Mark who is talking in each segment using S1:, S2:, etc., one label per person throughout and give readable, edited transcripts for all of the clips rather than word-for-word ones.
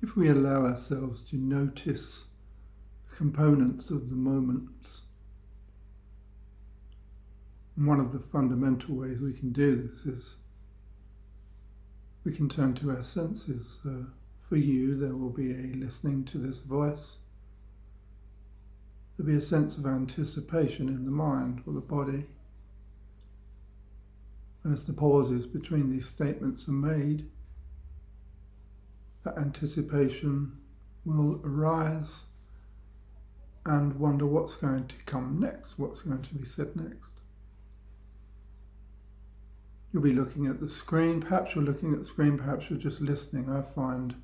S1: if we allow ourselves to notice the components of the moments, and one of the fundamental ways we can do this is we can turn to our senses. So for you, there will be a listening to this voice. There'll be a sense of anticipation in the mind or the body. And as the pauses between these statements are made, that anticipation will arise and wonder what's going to come next, what's going to be said next. You'll be looking at the screen, perhaps you're looking at the screen, perhaps you're just listening. I find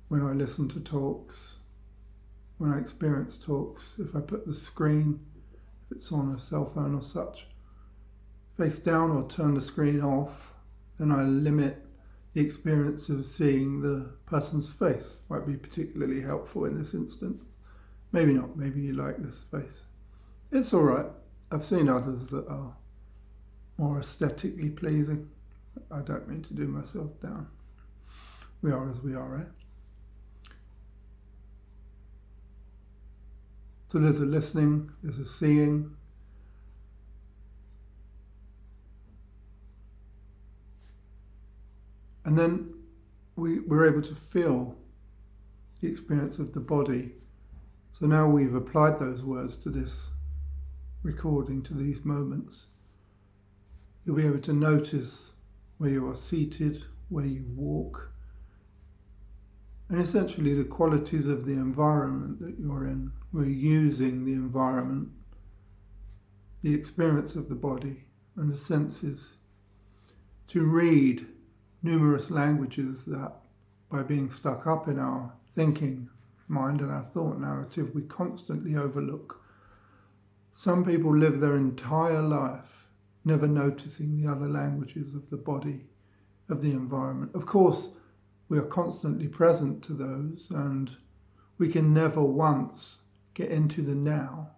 S1: when I listen to talks, when I experience talks, if I put the screen, if it's on a cell phone or such, face down or turn the screen off, then I limit the experience of seeing the person's face. Might be particularly helpful in this instance. Maybe not, maybe you like this face. It's all right. I've seen others that are more aesthetically pleasing. I don't mean to do myself down. We are as we are, eh? So there's a listening, there's a seeing. And then we're able to feel the experience of the body. So now we've applied those words to this recording, to these moments. You'll be able to notice where you are seated, where you walk, and essentially the qualities of the environment that you're in. We're using the environment, the experience of the body and the senses to read numerous languages that, by being stuck up in our thinking mind and our thought narrative, we constantly overlook. Some people live their entire life never noticing the other languages of the body, of the environment. Of course, we are constantly present to those, and we can never once get into the now.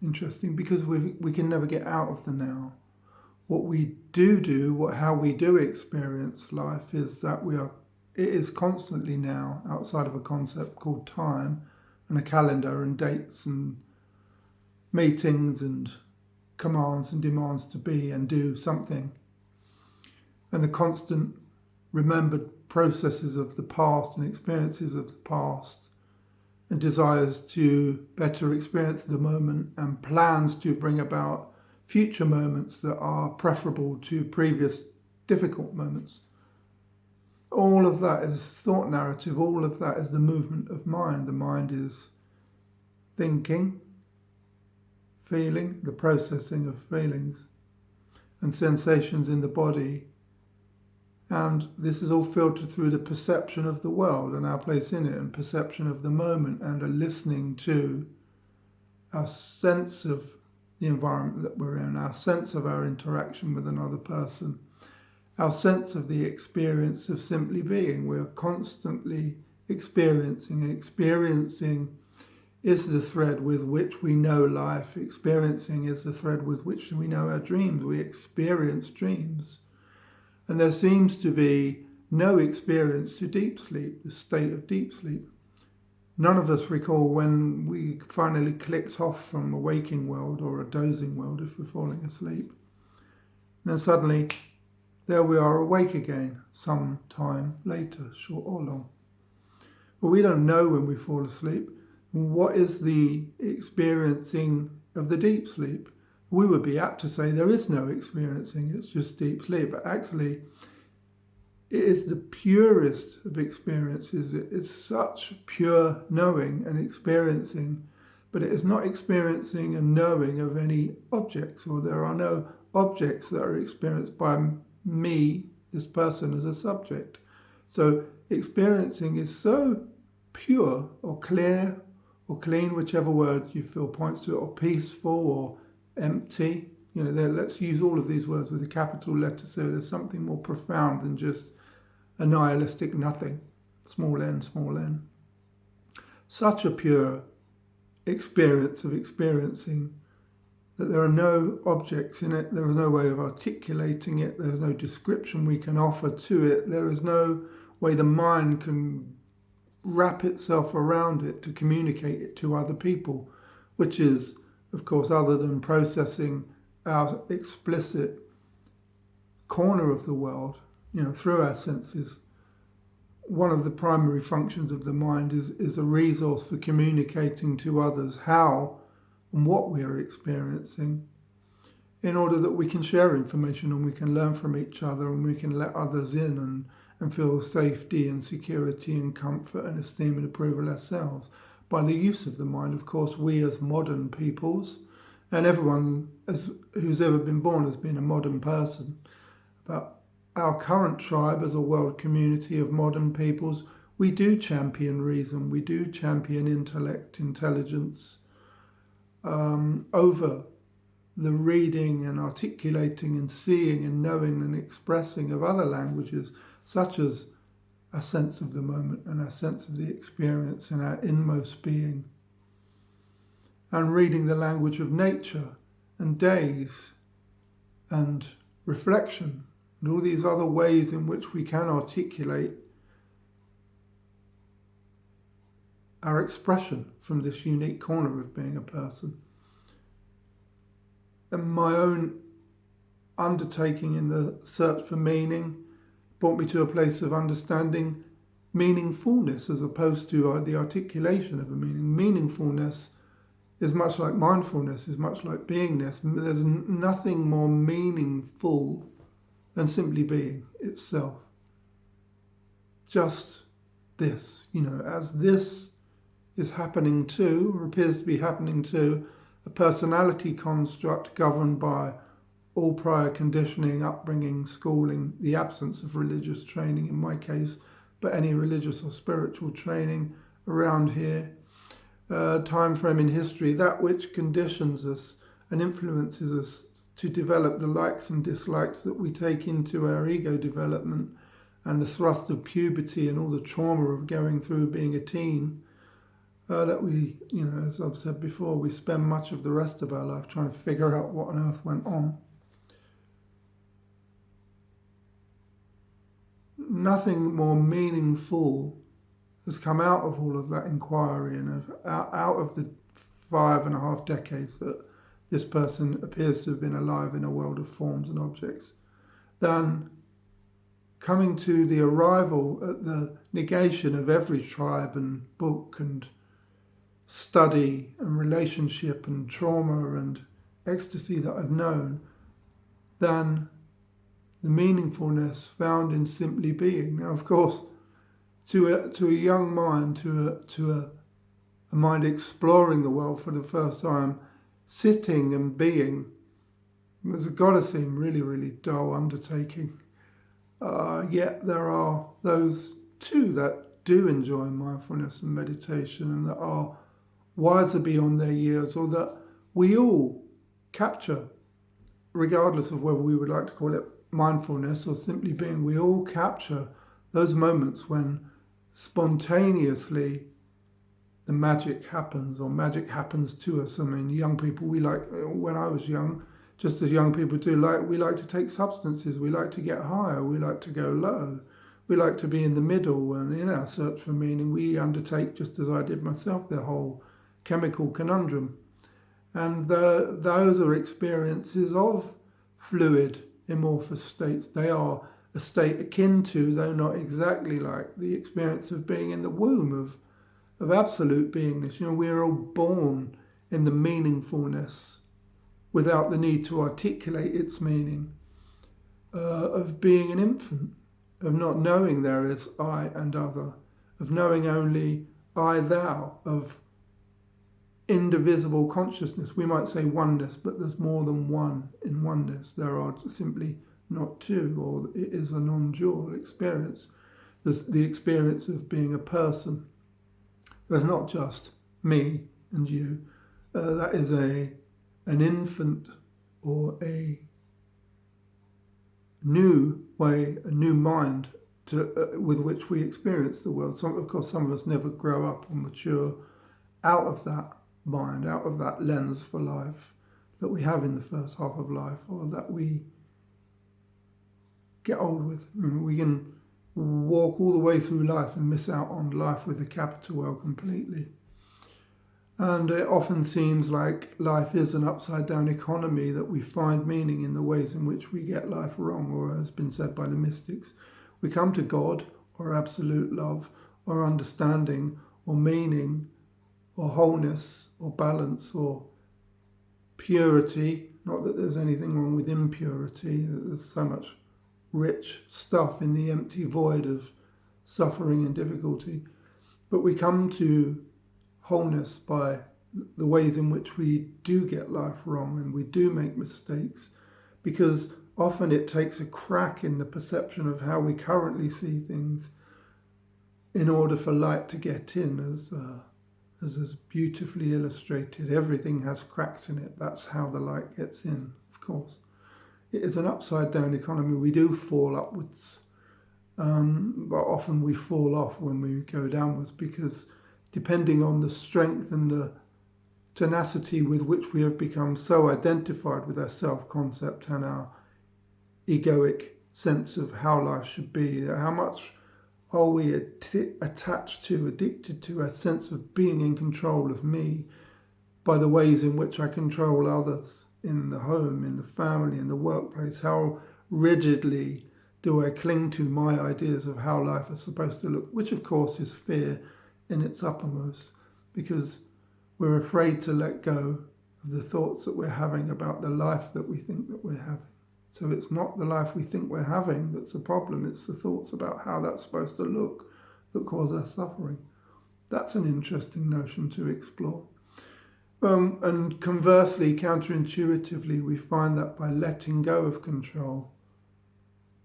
S1: Interesting, because we can never get out of the now. What we do, how we do experience life is that it is constantly now, outside of a concept called time and a calendar and dates and meetings and commands and demands to be and do something. And the constant remembered processes of the past and experiences of the past and desires to better experience the moment and plans to bring about future moments that are preferable to previous difficult moments. All of that is thought narrative, all of that is the movement of mind. The mind is thinking, feeling, the processing of feelings and sensations in the body. And this is all filtered through the perception of the world and our place in it, and perception of the moment, and a listening to our sense of the environment that we're in, our sense of our interaction with another person, our sense of the experience of simply being. We're constantly experiencing. Experiencing is the thread with which we know life. Experiencing is the thread with which we know our dreams. We experience dreams. And there seems to be no experience to deep sleep, the state of deep sleep. None of us recall when we finally clicked off from a waking world or a dozing world if we're falling asleep. And then suddenly, there we are awake again, some time later, short or long. But we don't know when we fall asleep. What is the experiencing of the deep sleep? We would be apt to say there is no experiencing, it's just deep sleep. But actually, it is the purest of experiences. It is such pure knowing and experiencing, but it is not experiencing and knowing of any objects, or there are no objects that are experienced by me, this person, as a subject. So experiencing is so pure or clear or clean, whichever word you feel points to it, or peaceful or empty. Let's use all of these words with a capital letter, so there's something more profound than just a nihilistic nothing, small n, small n. Such a pure experience of experiencing that there are no objects in it, there is no way of articulating it, there is no description we can offer to it, there is no way the mind can wrap itself around it to communicate it to other people, which is, of course, other than processing our explicit corner of the world, through our senses, one of the primary functions of the mind is a resource for communicating to others how and what we are experiencing, in order that we can share information and we can learn from each other and we can let others in and feel safety and security and comfort and esteem and approval ourselves. By the use of the mind, of course, we as modern peoples, and everyone who's ever been born has been a modern person, but our current tribe as a world community of modern peoples, we do champion reason, we do champion intellect, intelligence, over the reading and articulating and seeing and knowing and expressing of other languages, such as a sense of the moment and a sense of the experience in our inmost being. And reading the language of nature and days and reflection and all these other ways in which we can articulate our expression from this unique corner of being a person. And my own undertaking in the search for meaning brought me to a place of understanding meaningfulness as opposed to the articulation of a meaning. Meaningfulness is much like mindfulness, is much like beingness. There's nothing more meaningful than simply being itself. Just this, as this is happening to, or appears to be happening to, a personality construct governed by all prior conditioning, upbringing, schooling, the absence of religious training in my case, but any religious or spiritual training around here, time frame in history, that which conditions us and influences us to develop the likes and dislikes that we take into our ego development, and the thrust of puberty and all the trauma of going through being a teen, that we, as I've said before, we spend much of the rest of our life trying to figure out what on earth went on. Nothing more meaningful has come out of all of that inquiry and out of the 5.5 decades that this person appears to have been alive in a world of forms and objects, than coming to the arrival at the negation of every tribe and book and study and relationship and trauma and ecstasy that I've known, than the meaningfulness found in simply being. Now, of course, to a young mind, to a mind exploring the world for the first time, sitting and being has got to seem really, really dull undertaking. Yet there are those too that do enjoy mindfulness and meditation and that are wiser beyond their years, or that we all capture, regardless of whether we would like to call it mindfulness or simply being. We all capture those moments when spontaneously the magic happens, or magic happens to us. I mean, young people, when I was young, just as young people do, we like to take substances, we like to get higher, we like to go low, we like to be in the middle, and in our search for meaning we undertake, just as I did myself, the whole chemical conundrum. And those are experiences of fluid, amorphous states. They are a state akin to, though not exactly like, the experience of being in the womb of absolute beingness. We're all born in the meaningfulness without the need to articulate its meaning, of being an infant, of not knowing there is I and other, of knowing only I, thou, of indivisible consciousness. We might say oneness, but there's more than one in oneness. There are simply not two, or it is a non-dual experience. There's the experience of being a person. There's not just me and you. That is an infant, or a new way, a new mind with which we experience the world. Of course, some of us never grow up or mature out of that mind, out of that lens for life that we have in the first half of life, or that we get old with. We can walk all the way through life and miss out on life with a capital L completely. And it often seems like life is an upside-down economy, that we find meaning in the ways in which we get life wrong, or as has been said by the mystics, we come to God, or absolute love, or understanding, or meaning, or wholeness, or balance, or purity. Not that there's anything wrong with impurity, there's so much rich stuff in the empty void of suffering and difficulty. But we come to wholeness by the ways in which we do get life wrong and we do make mistakes, because often it takes a crack in the perception of how we currently see things in order for light to get in, as is beautifully illustrated. Everything has cracks in it. That's how the light gets in, of course. It is an upside-down economy. We do fall upwards, but often we fall off when we go downwards, because depending on the strength and the tenacity with which we have become so identified with our self-concept and our egoic sense of how life should be, how much are we attached to, addicted to a sense of being in control of me by the ways in which I control others in the home, in the family, in the workplace. How rigidly do I cling to my ideas of how life is supposed to look, which of course is fear in its uppermost, because we're afraid to let go of the thoughts that we're having about the life that we think that we're having. So it's not the life we think we're having that's the problem, it's the thoughts about how that's supposed to look that cause us suffering. That's an interesting notion to explore. And conversely, counterintuitively, we find that by letting go of control,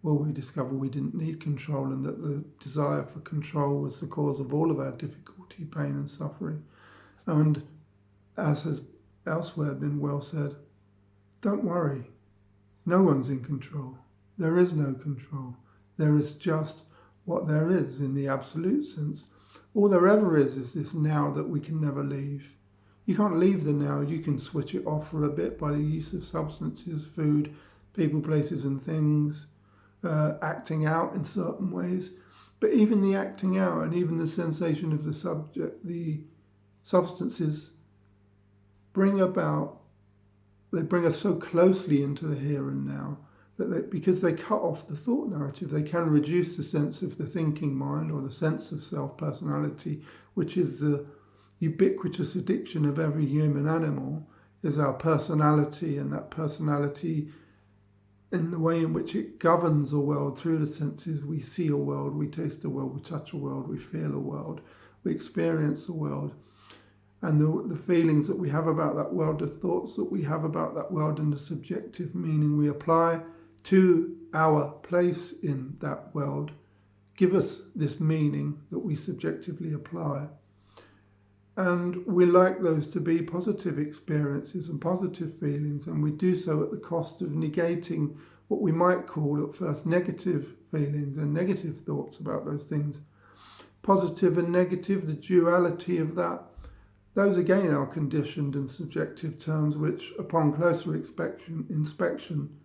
S1: well, we discover we didn't need control, and that the desire for control was the cause of all of our difficulty, pain and suffering. And as has elsewhere been well said, don't worry, no one's in control. There is no control. There is just what there is in the absolute sense. All there ever is this now that we can never leave. You can't leave the now. You can switch it off for a bit by the use of substances, food, people, places and things, acting out in certain ways. But even the acting out and even the sensation of the subject, the substances bring us so closely into the here and now that because they cut off the thought narrative, they can reduce the sense of the thinking mind, or the sense of self-personality, which is the ubiquitous addiction of every human animal, is our personality, and that personality in the way in which it governs a world through the senses. We see a world, we taste a world, we touch a world, we feel a world, we experience a world. And the feelings that we have about that world, the thoughts that we have about that world, and the subjective meaning we apply to our place in that world give us this meaning that we subjectively apply. And we like those to be positive experiences and positive feelings, and we do so at the cost of negating what we might call at first negative feelings and negative thoughts about those things. Positive and negative, the duality of that, those again are conditioned and subjective terms which, upon closer inspection,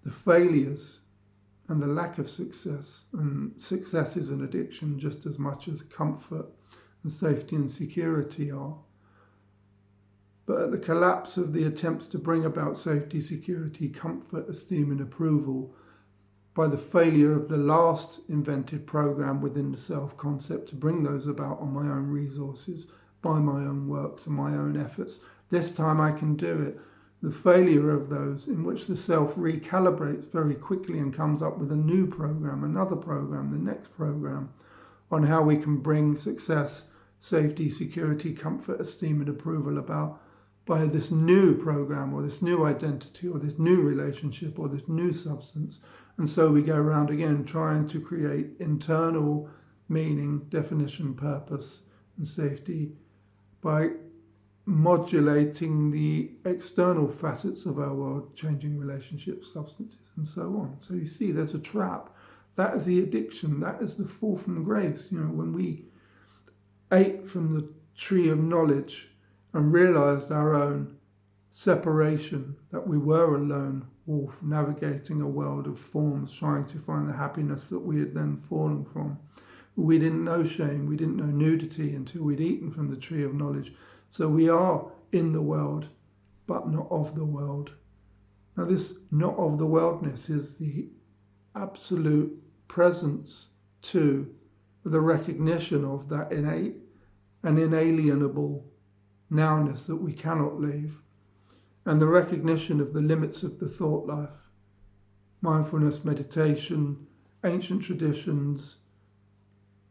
S1: the failures and the lack of success, and success is an addiction just as much as comfort and safety and security are. But at the collapse of the attempts to bring about safety, security, comfort, esteem and approval, by the failure of the last invented program within the self-concept to bring those about on my own resources, by my own works and my own efforts, this time I can do it. The failure of those in which the self recalibrates very quickly and comes up with a new program, another program, the next program, on how we can bring success, safety, security, comfort, esteem and approval about by this new program, or this new identity, or this new relationship, or this new substance. And so we go around again trying to create internal meaning, definition, purpose and safety by modulating the external facets of our world, changing relationships, substances and so on. So you see there's a trap. That is the addiction. That is the fall from grace. You know, when we ate from the tree of knowledge and realized our own separation, that we were alone wolf navigating a world of forms, trying to find the happiness that we had then fallen from. We didn't know shame, we didn't know nudity until we'd eaten from the tree of knowledge. So we are in the world, but not of the world. Now this not of the worldness is the absolute presence to the recognition of that innate and inalienable nowness that we cannot leave, and the recognition of the limits of the thought life. Mindfulness, meditation, ancient traditions,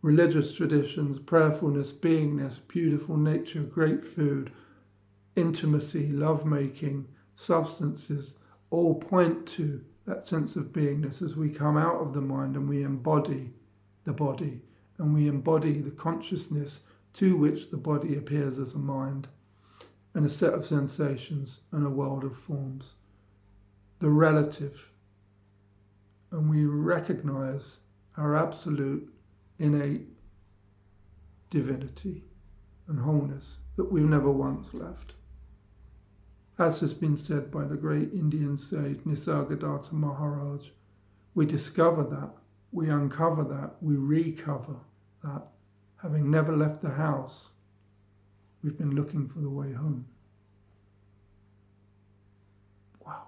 S1: religious traditions, prayerfulness, beingness, beautiful nature, great food, intimacy, lovemaking, substances, all point to that sense of beingness as we come out of the mind and we embody the body, and we embody the consciousness to which the body appears as a mind and a set of sensations and a world of forms. The relative. And we recognize our absolute innate divinity and wholeness that we've never once left. As has been said by the great Indian sage Nisargadatta Maharaj, we discover that, we uncover that, we recover that, having never left the house. We've been looking for the way home. Wow.